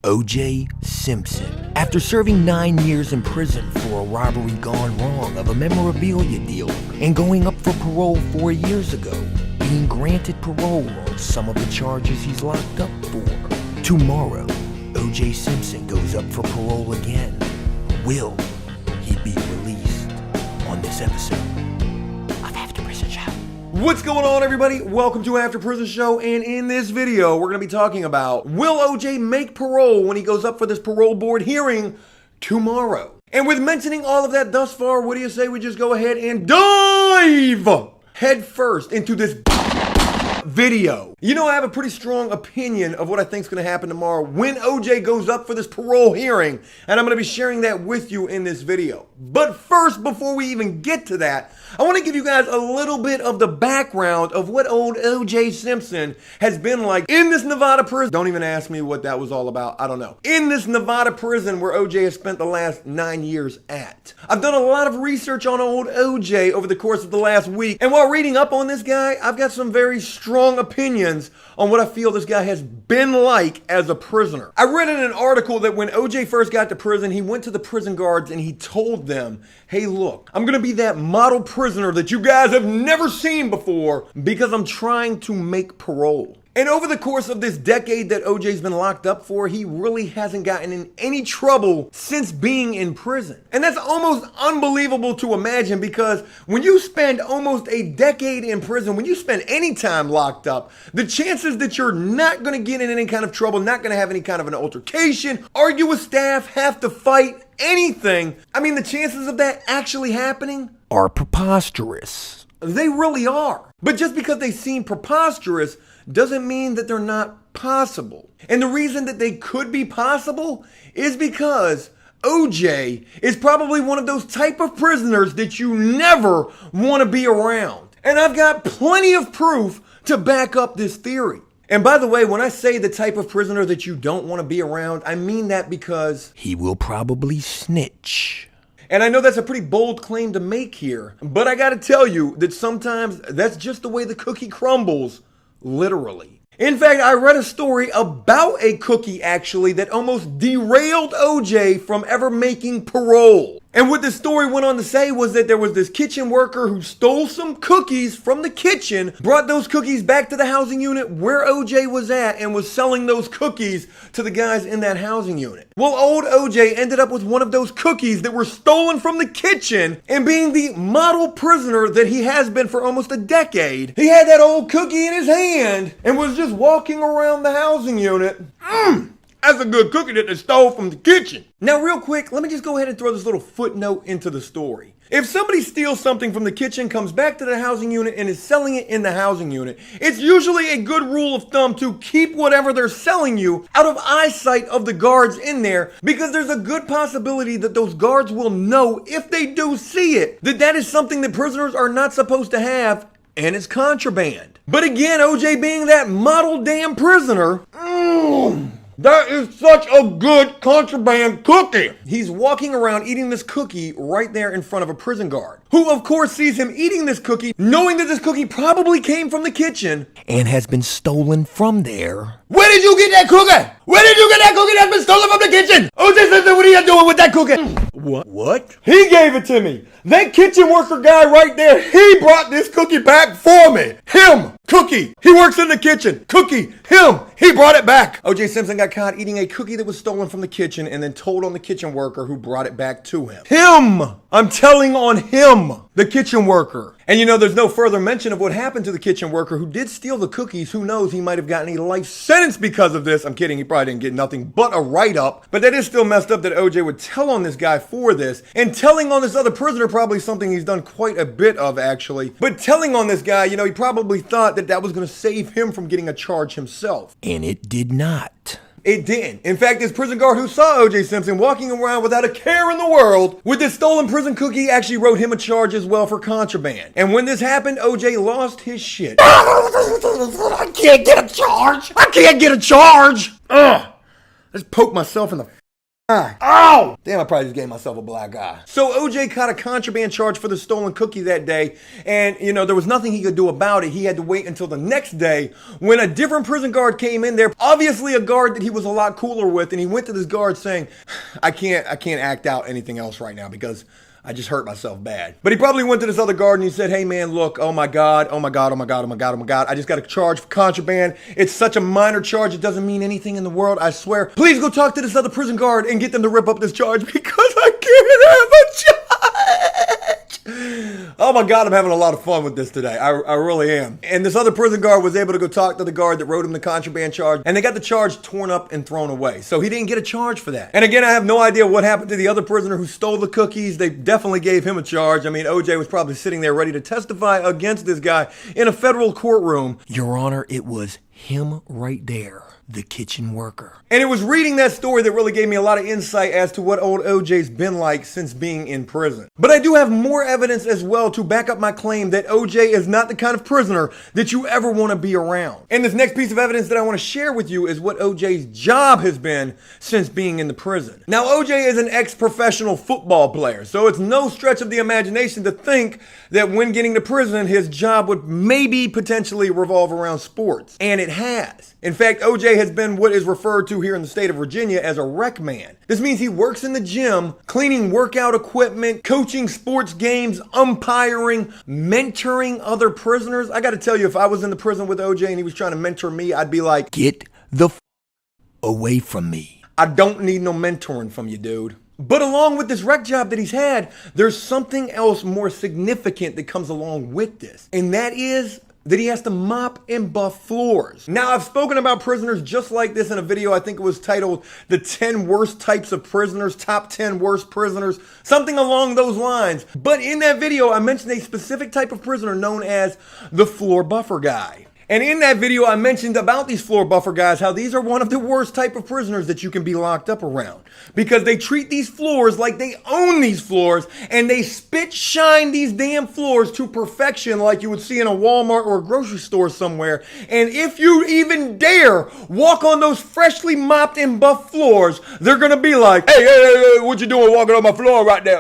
O.J. Simpson. After serving 9 years in prison for a robbery gone wrong of a memorabilia deal and going up for parole 4 years ago, being granted parole on some of the charges he's locked up for. Tomorrow, O.J. Simpson goes up for parole again. Will he be released on this episode of AfterPrisonShow? What's going on, everybody? Welcome to After Prison Show, and in this video, we're going to be talking about, will OJ make parole when he goes up for this parole board hearing tomorrow? And with mentioning all of that thus far, what do you say we just go ahead and dive head first into this video? You know, I have a pretty strong opinion of what I think is going to happen tomorrow when OJ goes up for this parole hearing, and I'm going to be sharing that with you in this video. But first, before we even get to that, I want to give you guys a little bit of the background of what old OJ Simpson has been like in this Nevada prison. Don't even ask me what that was all about. I don't know. In this Nevada prison where OJ has spent the last 9 years at. I've done a lot of research on old OJ over the course of the last week, and while reading up on this guy, I've got some very strong opinions on what I feel this guy has been like as a prisoner. I read in an article that when OJ first got to prison, he went to the prison guards and he told them, hey, look, I'm gonna be that model prisoner that you guys have never seen before because I'm trying to make parole. And over the course of this decade that OJ's been locked up for, he really hasn't gotten in any trouble since being in prison. And that's almost unbelievable to imagine, because when you spend almost a decade in prison, when you spend any time locked up, the chances that you're not going to get in any kind of trouble, not going to have any kind of an altercation, argue with staff, have to fight, anything, I mean, the chances of that actually happening Are preposterous. They really are. But just because they seem preposterous doesn't mean that they're not possible. And the reason that they could be possible is because OJ is probably one of those type of prisoners that you never want to be around. And I've got plenty of proof to back up this theory. And by the way, when I say the type of prisoner that you don't want to be around, I mean that because He will probably snitch. and I know that's a pretty bold claim to make here, but I gotta tell you that sometimes that's just the way the cookie crumbles, literally. In fact, I read a story about a cookie actually that almost derailed OJ from ever making parole. And what the story went on to say was that there was this kitchen worker who stole some cookies from the kitchen, brought those cookies back to the housing unit where OJ was at, and was selling those cookies to the guys in that housing unit. Well, old OJ ended up with one of those cookies that were stolen from the kitchen, and being the model prisoner that he has been for almost a decade, he had that old cookie in his hand and was just walking around the housing unit. That's a good cookie that they stole from the kitchen. Now, real quick, let me just go ahead and throw this little footnote into the story. If somebody steals something from the kitchen, comes back to the housing unit, and is selling it in the housing unit, it's usually a good rule of thumb to keep whatever they're selling you out of eyesight of the guards in there, because there's a good possibility that those guards will know, if they do see it, that that is something that prisoners are not supposed to have, and it's contraband. But again, OJ being that model damn prisoner, that is such a good contraband cookie. He's walking around eating this cookie right there in front of a prison guard, who of course sees him eating this cookie, knowing that this cookie probably came from the kitchen And has been stolen from there. Where did you get that cookie? Where did you get that cookie that's been stolen from the kitchen? OJ Simpson, what are you doing with that cookie? What? He gave it to me. That kitchen worker guy right there, he brought this cookie back for me. Him, cookie. He works in the kitchen. Cookie, him. He brought it back. OJ Simpson got caught eating a cookie that was stolen from the kitchen and then told on the kitchen worker who brought it back to him. Him! I'm telling on him, the kitchen worker. And you know, there's no further mention of what happened to the kitchen worker who did steal the cookies. Who knows, he might have gotten a life sentence because of this. I'm kidding, he probably didn't get nothing but a write-up. But that is still messed up that OJ would tell on this guy for this. And telling on this other prisoner, probably something he's done quite a bit of actually. But telling on this guy, you know, he probably thought that that was going to save him from getting a charge himself. And it did not. It didn't. In fact, this prison guard who saw OJ Simpson walking around without a care in the world with this stolen prison cookie actually wrote him a charge as well for contraband. And when this happened, OJ lost his shit. I can't get a charge. I can't get a charge. Ugh. Let's poke myself in the Ow! Damn, I probably just gave myself a black eye. So OJ caught a contraband charge for the stolen cookie that day, and there was nothing he could do about it. He had to wait until the next day when a different prison guard came in there, obviously a guard that he was a lot cooler with, and he went to this guard saying, I can't act out anything else right now because I just hurt myself bad. But he probably went to this other guard and he said, hey man, look, oh my God, I just got a charge for contraband. It's such a minor charge, it doesn't mean anything in the world, I swear. Please go talk to this other prison guard and get them to rip up this charge because I can't have a charge. Oh my God, I'm having a lot of fun with this today. I really am. And this other prison guard was able to go talk to the guard that wrote him the contraband charge, and they got the charge torn up and thrown away. So he didn't get a charge for that. And again, I have no idea what happened to the other prisoner who stole the cookies. They definitely gave him a charge. I mean, OJ was probably sitting there ready to testify against this guy in a federal courtroom. Your Honor, it was him right there, the kitchen worker. And it was reading that story that really gave me a lot of insight as to what old OJ's been like since being in prison. But I do have more evidence as well to back up my claim that OJ is not the kind of prisoner that you ever want to be around. And this next piece of evidence that I want to share with you is what OJ's job has been since being in the prison. Now, OJ is an ex-professional football player, so it's no stretch of the imagination to think that when getting to prison, his job would maybe potentially revolve around sports. And it has. In fact, OJ has been what is referred to here in the state of Virginia as a rec man. This means he works in the gym, cleaning workout equipment, coaching sports games, umpiring, mentoring other prisoners. I gotta tell you, if I was in the prison with OJ and he was trying to mentor me, I'd be like, get the away from me. I don't need no mentoring from you, dude. But along with this rec job that he's had, there's something else more significant that comes along with this. And that is that he has to mop and buff floors. Now, I've spoken about prisoners just like this in a video. I think it was titled The 10 Worst Types of Prisoners, Top 10 Worst Prisoners, something along those lines. But in that video, I mentioned a specific type of prisoner known as the floor buffer guy. And in that video, I mentioned about these floor buffer guys, how these are one of the worst type of prisoners that you can be locked up around. Because they treat these floors like they own these floors, and they spit shine these damn floors to perfection like you would see in a Walmart or a grocery store somewhere. And if you even dare walk on those freshly mopped and buffed floors, they're gonna be like, hey, what you doing walking on my floor right there?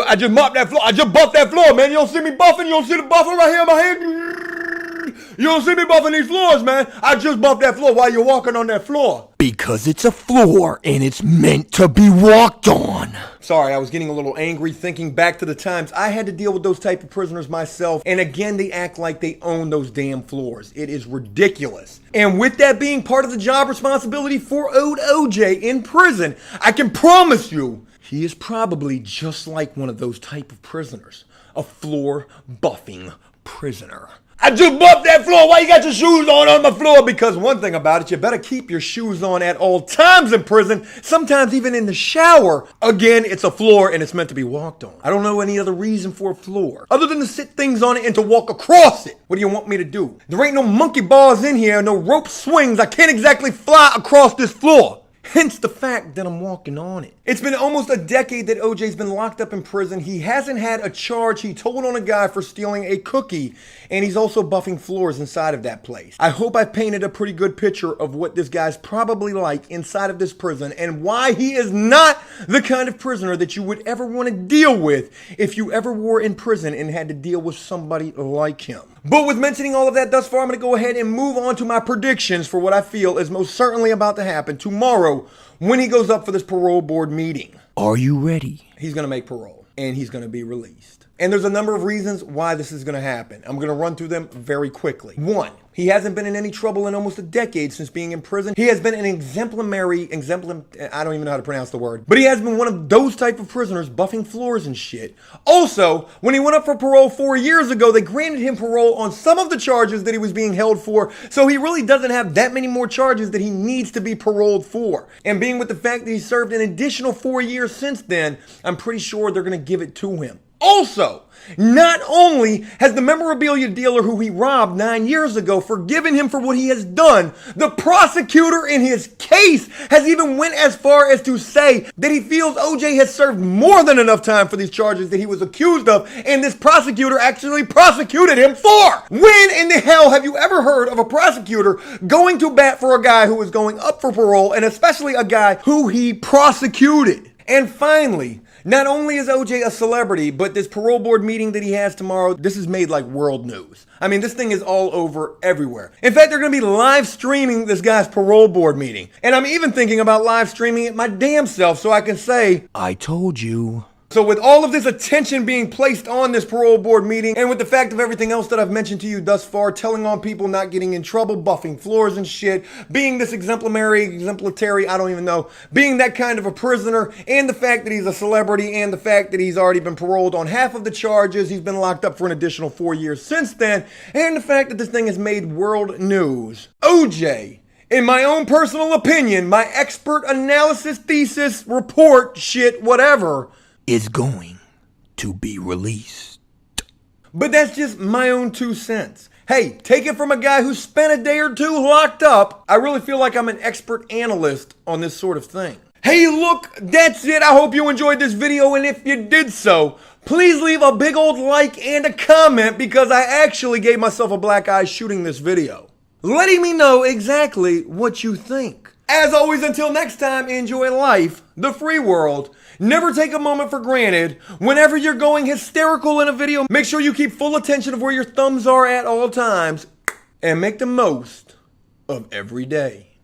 I just mopped that floor, I just buffed that floor, man. You don't see me buffing? You don't see the buffer right here in my hand? You don't see me buffing these floors, man. I just buffed that floor while you're walking on that floor. Because it's a floor and it's meant to be walked on. Sorry, I was getting a little angry thinking back to the times I had to deal with those type of prisoners myself. And again, they act like they own those damn floors. It is ridiculous. And with that being part of the job responsibility for old OJ in prison, I can promise you, he is probably just like one of those type of prisoners. A floor buffing prisoner. I just bumped that floor. Why you got your shoes on my floor? Because one thing about it, you better keep your shoes on at all times in prison, sometimes even in the shower. Again, it's a floor and it's meant to be walked on. I don't know any other reason for a floor other than to sit things on it and to walk across it. What do you want me to do? There ain't no monkey bars in here, no rope swings. I can't exactly fly across this floor. Hence the fact that I'm walking on it. It's been almost a decade that OJ's been locked up in prison. He hasn't had a charge. He told on a guy for stealing a cookie, and he's also buffing floors inside of that place. I hope I painted a pretty good picture of what this guy's probably like inside of this prison and why he is not the kind of prisoner that you would ever want to deal with if you ever were in prison and had to deal with somebody like him. But with mentioning all of that thus far, I'm going to go ahead and move on to my predictions for what I feel is most certainly about to happen tomorrow when he goes up for this parole board meeting. Are you ready? He's going to make parole, and he's going to be released. And there's a number of reasons why this is going to happen. I'm going to run through them very quickly. One, he hasn't been in any trouble in almost a decade since being in prison. He has been an exemplary, I don't even know how to pronounce the word, but he has been one of those type of prisoners buffing floors and shit. Also, when he went up for parole 4 years ago, they granted him parole on some of the charges that he was being held for, so he really doesn't have that many more charges that he needs to be paroled for. And being with the fact that he served an additional 4 years since then, I'm pretty sure they're going to give it to him. Also, not only has the memorabilia dealer who he robbed 9 years ago forgiven him for what he has done, the prosecutor in his case has even went as far as to say that he feels OJ has served more than enough time for these charges that he was accused of, and this prosecutor actually prosecuted him for. When in the hell have you ever heard of a prosecutor going to bat for a guy who is going up for parole, and especially a guy who he prosecuted? And finally, not only is OJ a celebrity, but this parole board meeting that he has tomorrow, this is made like world news. I mean, this thing is all over everywhere. In fact, they're going to be live streaming this guy's parole board meeting. And I'm even thinking about live streaming it my damn self so I can say, I told you. So with all of this attention being placed on this parole board meeting, and with the fact of everything else that I've mentioned to you thus far, telling on people not getting in trouble, buffing floors and shit, being this exemplary, I don't even know, being that kind of a prisoner, and the fact that he's a celebrity, and the fact that he's already been paroled on half of the charges, he's been locked up for an additional 4 years since then, and the fact that this thing has made world news. OJ, in my own personal opinion, my expert analysis, thesis, report, shit, whatever, is going to be released. But that's just my own 2 cents. Hey, take it from a guy who spent a day or two locked up. I really feel like I'm an expert analyst on this sort of thing. Hey, look, that's it. I hope you enjoyed this video, and if you did so, please leave a big old like and a comment, because I actually gave myself a black eye shooting this video, letting me know exactly what you think. As always, until next time, enjoy life, the free world. Never take a moment for granted. Whenever you're going hysterical in a video, make sure you keep full attention of where your thumbs are at all times, and make the most of every day.